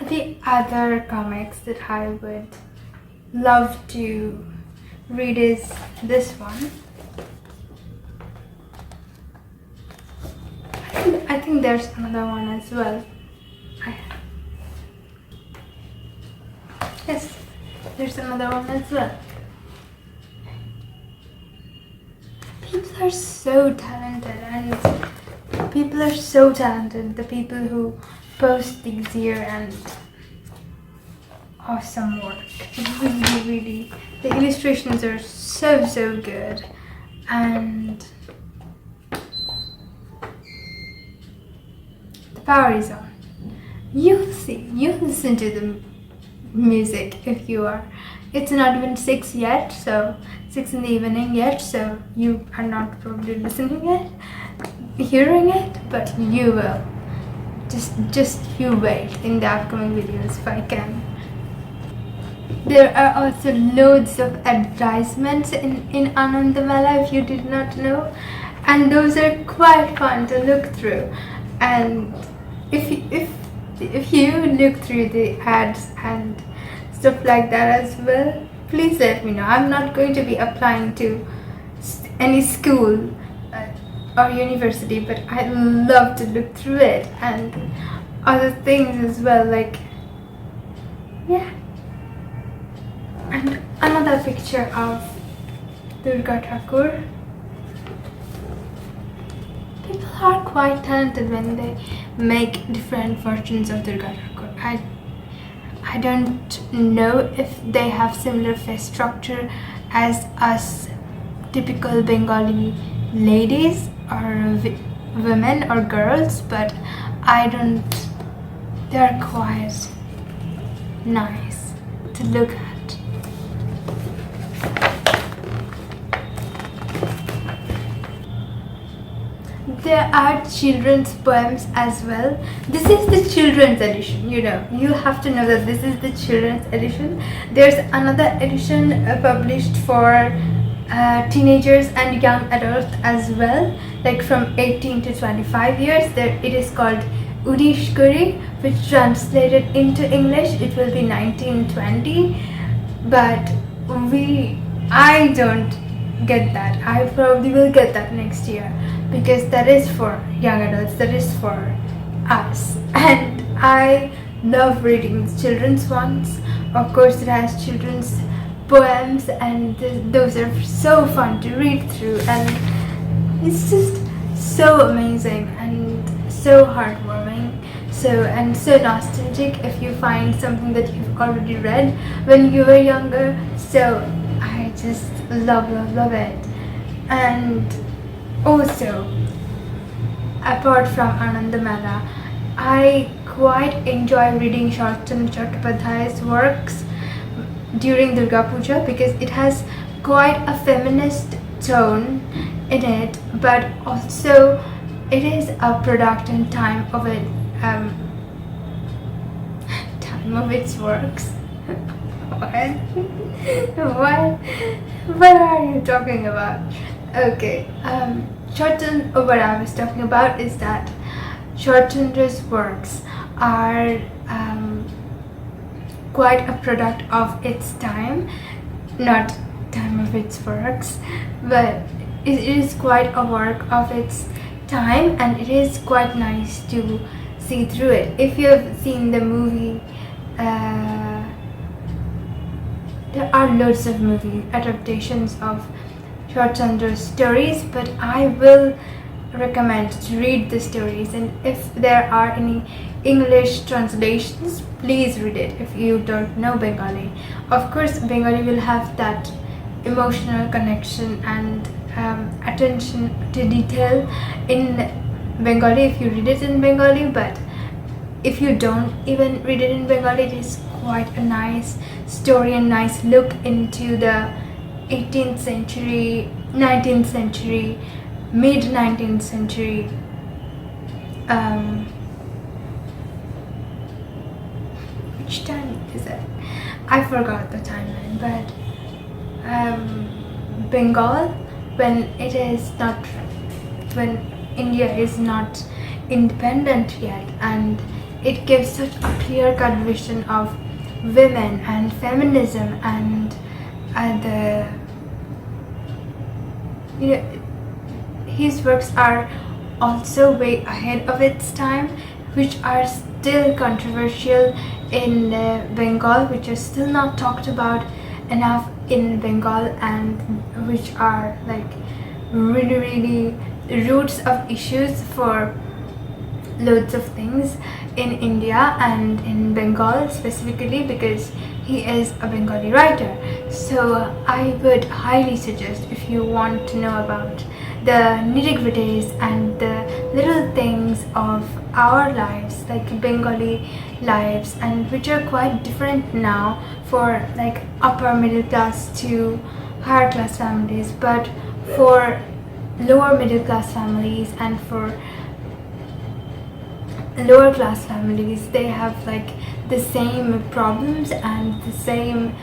The other comics that I would love to read is this one. I think there's another one as well. Yes, there's another one as well. People are so talented, and people are so talented. The people who post these here, and awesome work. Really, the illustrations are so good, and the power is on. You'll see, you listen to the music if you are. It's not even 6 yet, so 6 in the evening yet, so you are not probably listening it, hearing it, but you will. Just you wait in the upcoming videos if I can. There are also loads of advertisements in Anandamala if you did not know, and those are quite fun to look through. And if you look through the ads and stuff like that as well, please let me know. I'm not going to be applying to any school or university, but I love to look through it and other things as well, like, yeah. And another picture of Durga Thakur. People are quite talented when they make different versions of Durga Thakur. I don't know if they have similar face structure as us typical Bengali ladies or women or girls, but they're quite nice to look at. There are children's poems as well. This is the children's edition, you have to know that this is the children's edition. There's another edition published for teenagers and young adults as well, like from 18 to 25 years. It is called Udish Kuri, which translated into English it will be 1920, but I don't get that. I probably will get that next year, because that is for young adults, that is for us, and I love reading children's ones. Of course, it has children's poems, and those are so fun to read through, and it's just so amazing and so heartwarming, so nostalgic if you find something that you've already read when you were younger. So I just love it. And also, apart from Anandamala, I quite enjoy reading Sharat Chandra Chattopadhyay's works during Durga Puja, because it has quite a feminist tone in it, but also it is a product and time of its works. What are you talking about? Okay, what I was talking about is that Sharat Chandra's works are quite a product of its time, not time of its works, but it is quite a work of its time, and it is quite nice to see through it. If you have seen the movie, there are loads of movie adaptations of Sharat Chandra's stories, but I will recommend to read the stories, and if there are any English translations, please read it if you don't know Bengali. Of course, Bengali will have that emotional connection and attention to detail in Bengali if you read it in Bengali, but if you don't even read it in Bengali, it is quite a nice story and nice look into the 18th century, 19th century, mid-19th century which time is it? I forgot the timeline, but Bengal, when India is not independent yet, and it gives such a clear-cut vision of women and feminism and the, you know, his works are also way ahead of its time, which are still controversial in Bengal, which are still not talked about enough in Bengal, and which are like really roots of issues for loads of things in India and in Bengal specifically, because he is a Bengali writer. So I would highly suggest, if you want to know about the nitty-gritties and the little things of our lives, like Bengali lives, and which are quite different now for like upper middle class to higher class families, but for lower middle class families and for lower class families, they have like the same problems and the same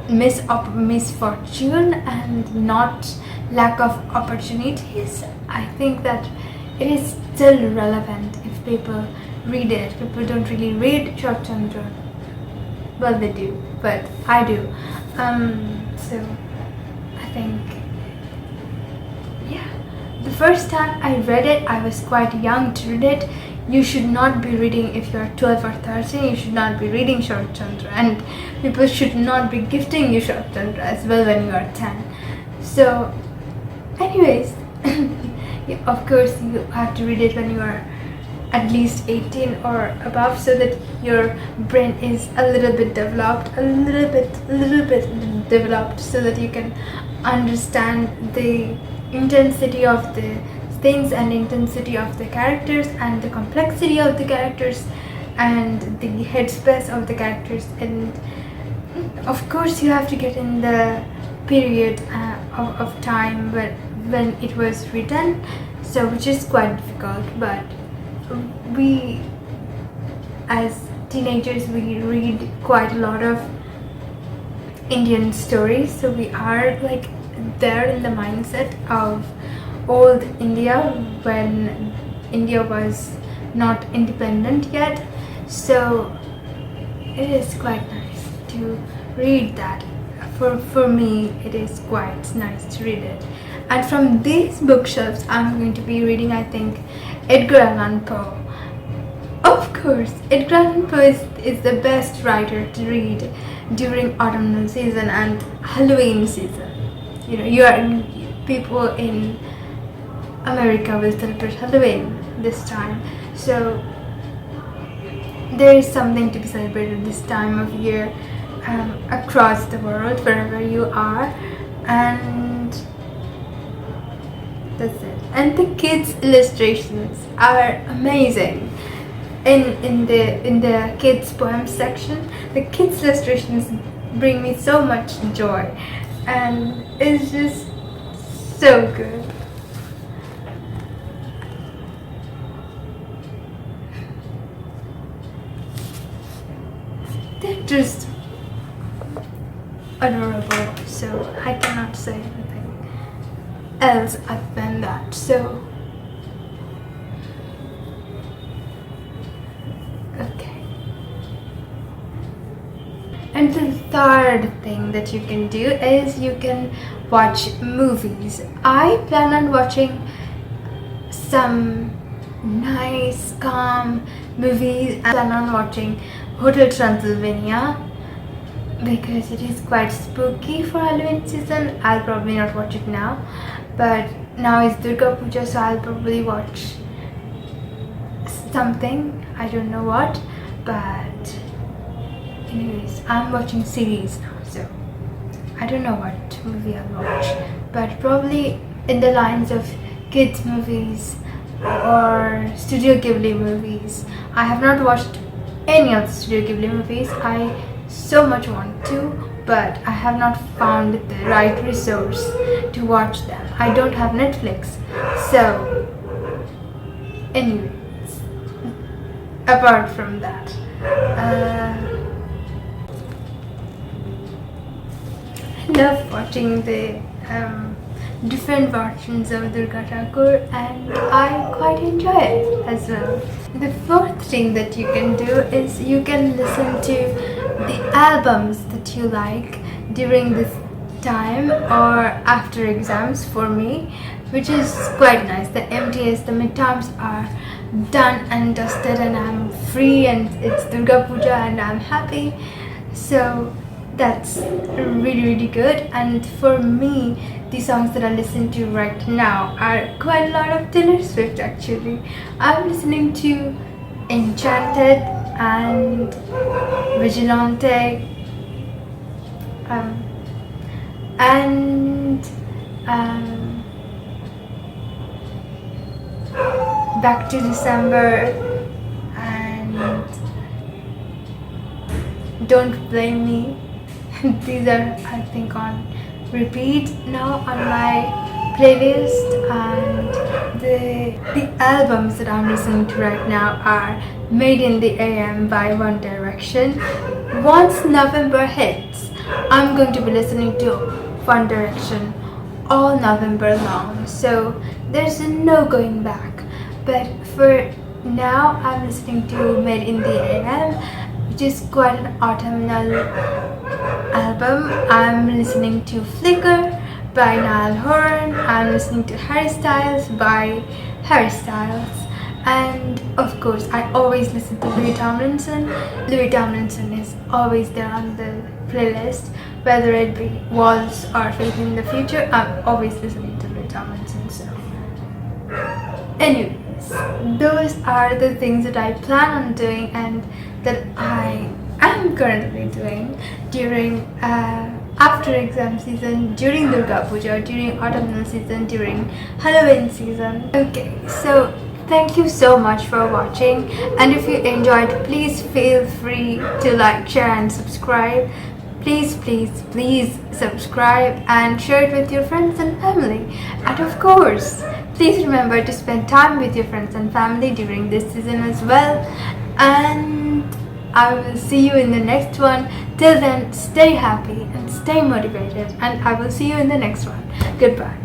misfortune and not lack of opportunities. I think that it is still relevant if people read it. People don't really read Sharat Chandra. Well, they do, but I do. So I think, yeah, the first time I read it, I was quite young to read it. You should not be reading if you're 12 or 13. You should not be reading Sharat Chandra, and people should not be gifting you Sharat Chandra as well when you are 10. So, anyways, yeah, of course you have to read it when you are at least 18 or above, so that your brain is a little bit developed, a little bit developed, so that you can understand the intensity of the things and intensity of the characters and the complexity of the characters and the headspace of the characters. And of course you have to get in the period of time when it was written, so which is quite difficult. But we as teenagers, we read quite a lot of Indian stories, so we are like there in the mindset of old India when India was not independent yet. So it is quite nice to read that. For me, it is quite nice to read it. And from these bookshelves, I'm going to be reading, I think, Edgar Allan Poe. Of course, Edgar Allan Poe is the best writer to read during autumnal season and Halloween season. You know, people in America will celebrate Halloween this time, so there is something to be celebrated this time of year across the world, wherever you are, and that's it. And the kids' illustrations are amazing. In the kids' poems section, the kids' illustrations bring me so much joy, and it's just so good. They're just adorable, so I cannot say anything else other than that. So, okay. And the third thing that you can do is you can watch movies. I plan on watching some nice, calm movies. I plan on watching Hotel Transylvania because it is quite spooky for Halloween season. I'll probably not watch it now, but now is Durga Puja, so I'll probably watch something. I don't know what, but anyways, I'm watching series now, so I don't know what movie I'll watch, but probably in the lines of kids movies or Studio Ghibli movies. I have not watched any of the Studio Ghibli movies. I so much want to, but I have not found the right resource to watch them. I don't have Netflix, so anyways, apart from that, I love watching the different versions of Durga Thakur, and I quite enjoy it as well. The fourth thing that you can do is you can listen to the albums that you like during this time or after exams for me, which is quite nice. The MTS, the midterms are done and dusted and I'm free and it's Durga Puja and I'm happy. So that's really good. And for me, the songs that I listen to right now are quite a lot of Taylor Swift actually. I'm listening to Enchanted and Vigilante, and Back to December and Don't Blame Me. These are, I think, on repeat now on my playlist, and the albums that I'm listening to right now are Made in the AM by One Direction. Once November hits, I'm going to be listening to One Direction all November long, so there's no going back. But for now, I'm listening to Made in the AM, which is quite an autumnal album. I'm listening to Flicker by Niall Horan. I'm listening to Harry Styles by Harry Styles. And of course, I always listen to Louis Tomlinson. Louis Tomlinson is always there on the playlist, whether it be Waltz or Faith in the Future. I'm always listening to Louis Tomlinson. So, anyways, those are the things that I plan on doing and that I am currently doing during after exam season, during Durga Puja, during autumnal season, during Halloween season. Okay, so thank you so much for watching, and if you enjoyed, please feel free to like, share and subscribe. Please subscribe and share it with your friends and family. And of course, please remember to spend time with your friends and family during this season as well. And I will see you in the next one. Till then, stay happy and stay motivated, and I will see you in the next one. Goodbye.